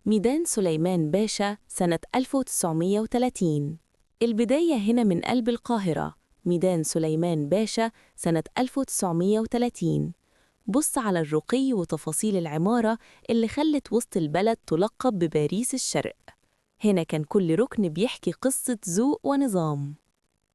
ميدان سليمان باشا سنة 1930. البداية هنا من قلب القاهرة. ميدان سليمان باشا سنة 1930. بص على الرقي وتفاصيل العمارة اللي خلت وسط البلد تلقب بباريس الشرق. هنا كان كل ركن بيحكي قصة ذوق ونظام.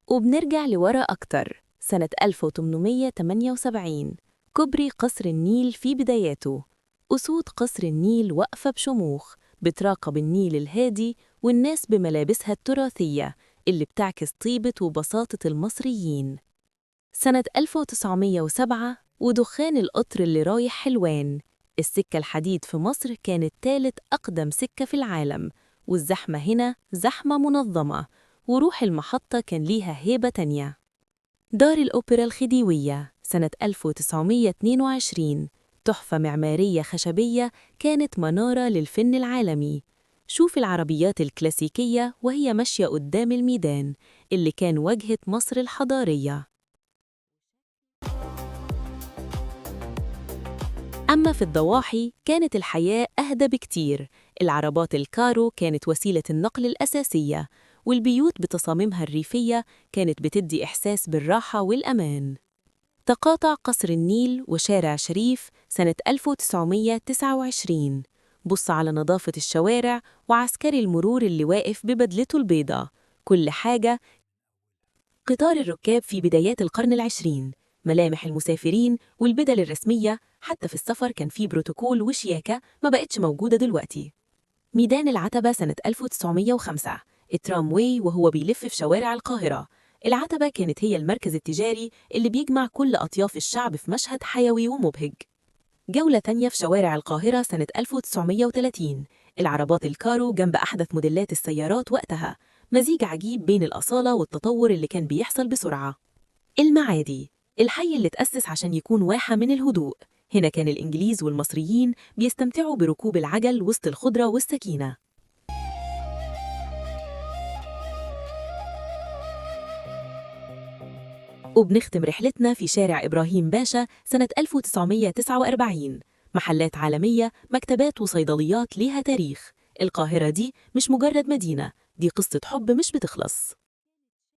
وبنرجع لورا أكتر، سنة 1878 كوبري قصر النيل في بداياته. أسود قصر النيل واقفة بشموخ بتراقب النيل الهادي والناس بملابسها التراثية اللي بتعكس طيبة وبساطة المصريين. سنة 1907 ودخان القطر اللي رايح حلوان. السكة الحديد في مصر كانت ثالث أقدم سكة في العالم، والزحمة هنا زحمة منظمة، وروح المحطة كان ليها هيبة تانية. دار الأوبرا الخديوية سنة 1922، تحفة معمارية خشبية كانت منارة للفن العالمي. شوف العربيات الكلاسيكية وهي ماشية قدام الميدان اللي كان واجهة مصر الحضارية. أما في الضواحي كانت الحياة أهدى بكتير. العربات الكارو كانت وسيلة النقل الأساسية، والبيوت بتصاميمها الريفية كانت بتدي إحساس بالراحة والأمان. تقاطع قصر النيل وشارع شريف سنة 1929. بص على نظافة الشوارع وعسكري المرور اللي واقف ببدلته البيضاء. كل حاجة. قطار الركاب في بدايات القرن العشرين، ملامح المسافرين والبدل الرسمية، حتى في السفر كان في بروتوكول وشياكة ما بقتش موجودة دلوقتي. ميدان العتبة سنة 1905، الترامواي وهو بيلف في شوارع القاهرة. العتبة كانت هي المركز التجاري اللي بيجمع كل أطياف الشعب في مشهد حيوي ومبهج. جولة تانية في شوارع القاهرة سنة 1930، العربات الكارو جنب أحدث موديلات السيارات وقتها، مزيج عجيب بين الأصالة والتطور اللي كان بيحصل بسرعة. المعادي، الحي اللي تأسس عشان يكون واحة من الهدوء. هنا كان الإنجليز والمصريين بيستمتعوا بركوب العجل وسط الخضرة والسكينة. وبنختم رحلتنا في شارع إبراهيم باشا سنة 1949. محلات عالمية، مكتبات وصيدليات ليها تاريخ. القاهرة دي مش مجرد مدينة، دي قصة حب مش بتخلص.